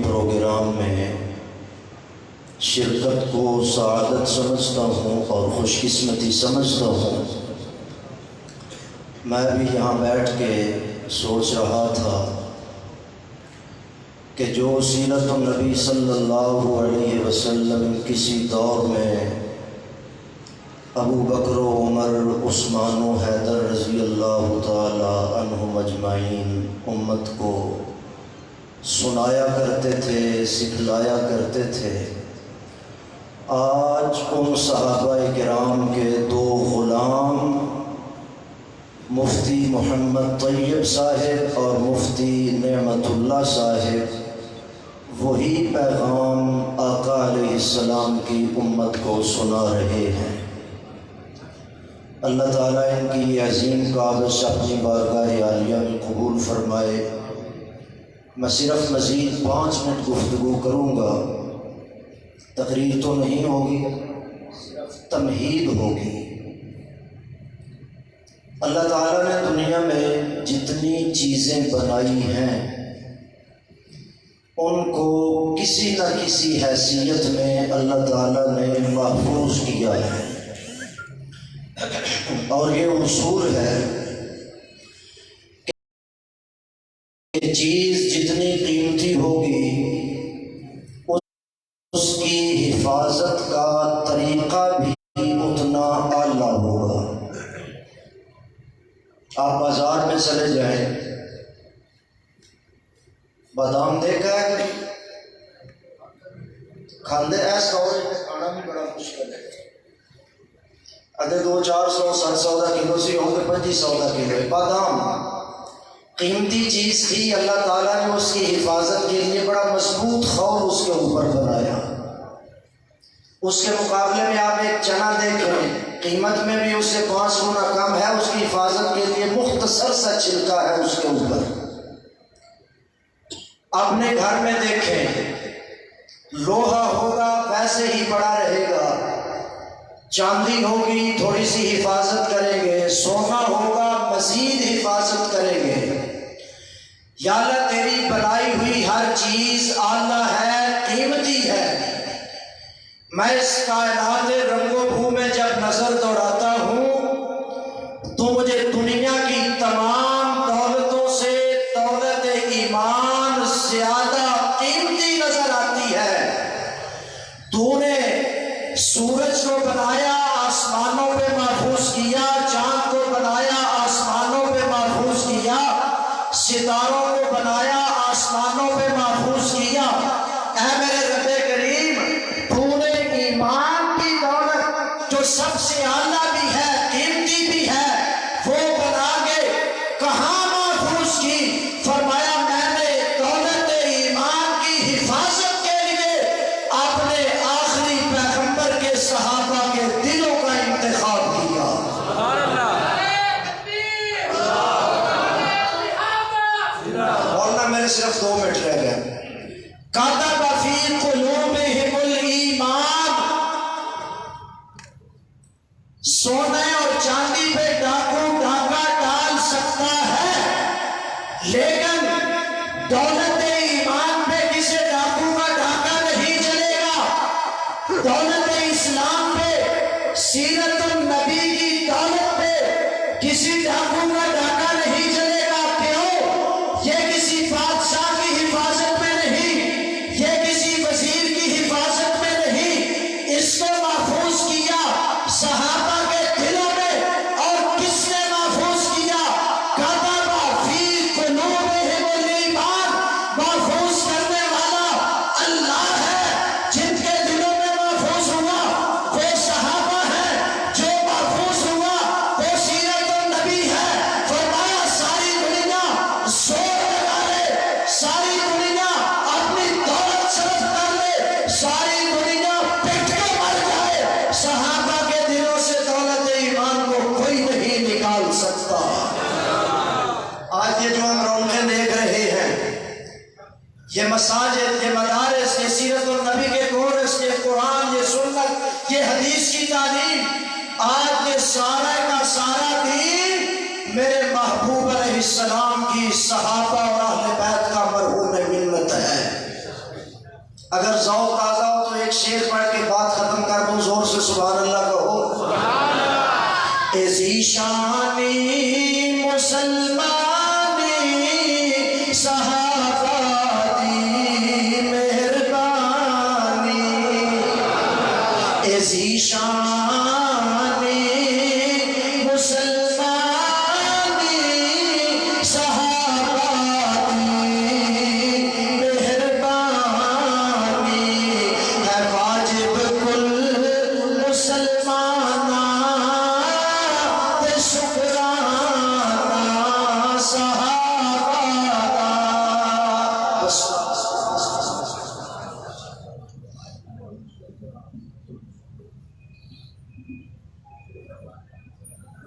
Programme میں شرکت کو سعادت سمجھتا ہوں اور خوش قسمتی سمجھتا ہوں۔ میں بھی یہاں بیٹھ کے سوچ رہا تھا کہ جو سیرت النبی صلی اللہ علیہ وسلم کسی دور میں ابو بکر و عمر، عثمان و حیدر رضی اللہ تعالی عنہم اجمعین امت کو سنایا کرتے تھے، سکھلایا کرتے تھے، آج ان صحابہ کرام کے دو غلام مفتی محمد طیب صاحب اور مفتی نعمت اللہ صاحب وہی پیغام آقا علیہ السلام کی امت کو سنا رہے ہیں۔ اللہ تعالیٰ ان کی یہ عظیم کاوش اپنی بارگاہ عالیہ میں قبول فرمائے۔ میں صرف مزید 5 منٹ گفتگو کروں گا، تقریر تو نہیں ہوگی، صرف تمہید ہوگی۔ اللہ تعالیٰ نے دنیا میں جتنی چیزیں بنائی ہیں ان کو کسی نہ کسی حیثیت میں اللہ تعالیٰ نے محفوظ کیا ہے، اور یہ اصول ہے کہ چیز جتنی قیمتی ہوگی اس کی حفاظت کا طریقہ بھی اتنا اعلیٰ ہوگا۔ آپ بازار میں چلے جائیں، بادام دیکھا ہے کہ کھاندے ایسا ہو رہے ہیں، کھانا بھی بڑا مشکل ہے۔ اگر 200-400 700 کلو سے ہوں گے 2500 کلو بادام قیمتی چیز تھی، اللہ تعالیٰ نے اس کی حفاظت کے لیے بڑا مضبوط خور اس کے اوپر بنایا۔ اس کے مقابلے میں آپ ایک چنا دیکھیں، قیمت میں بھی اس سے 5 گنا کم ہے، اس کی حفاظت کے لیے مختصر سا چھلکا ہے اس کے اوپر۔ اپنے گھر میں دیکھیں، لوہا ہوگا ویسے ہی پڑا رہے گا، چاندی ہوگی تھوڑی سی حفاظت کریں گے، سونا ہوگا مزید حفاظت کریں گے۔ یا اللہ تیری بنائی ہوئی ہر چیز اعلیٰ ہے، قیمتی ہے۔ میں اس کائنات رنگ و بھو میں جب نظر دوڑاتا ہوں تو مجھے دنیا کی تمام دولتوں سے دولت ایمان زیادہ قیمتی نظر آتی ہے۔ تو نے سورج کو بنایا، آسمانوں پہ محفوظ کیا، چاند کو بنایا، آسمانوں پہ محفوظ کیا، ستاروں کو بنایا، آسمانوں پہ محفوظ کیا۔ اے میرے رب کریم، تو نے ایمان کی دولت جو سب سے اعلیٰ بھی ہے، قیمتی بھی ہے، وہ بنا کے کہاں محفوظ کی؟ فرمایا میں نے دولت ایمان کی حفاظت کے لیے اپنے آخری پیغمبر کے صحابہ کے دلوں کا انتخاب کیا۔ میرے صرف 2 منٹ رہ گئے۔ کاتب فی قلوبہم الایمان، سونے اور چاندی پہ ڈاکو ڈاکہ ڈال سکتا ہے، لیکن دولت ایمان پہ کسی ڈاکو کا ڈاکہ نہیں چلے گا۔ دولت اسلام پہ، سیرت النبی کی دولت پہ کسی ڈاکو کا ڈاکہ نہیں چلے گا۔ کیوں؟ یہ کسی بادشاہ کی حفاظت میں نہیں، یہ کسی وزیر کی حفاظت میں نہیں، اس کو محفوظ کیا صحابہ کے دلوں میں۔ اور کس نے محفوظ کیا؟ کتب فی قلوبہم الایمان، محفوظ کرنے والا اللہ ہے۔ جن کے دلوں میں محفوظ ہوا وہ صحابہ ہیں، جو محفوظ ہوا وہ سیرت النبی ہے۔ فرمایا ساری دنیا زور لگا لے، ساری دنیا اپنی دولت صرف کر لے، ساری دنیا پٹ کے مر جائے، صحابہ کے دلوں سے دولت ایمان کو کوئی نہیں نکال سکتا۔ آج یہ جو ہم رونقیں دیکھ رہے ہیں، یہ مساجد، یہ مدارس، یہ سیرت النبی کے کورس، یہ قرآن، یہ سنت، یہ حدیث کی تعلیم، آج یہ سارا کا سارا دین میرے محبوب علیہ السلام کی صحابہ اور اہل بیت کا مرہون منت ہے۔ اگر ذوق تازہ ہو تو ایک شعر پڑھ کے بات ختم کر دو، زور سے سبحان اللہ کہو۔ سبحان اللہ۔ ذی شانی مسلمان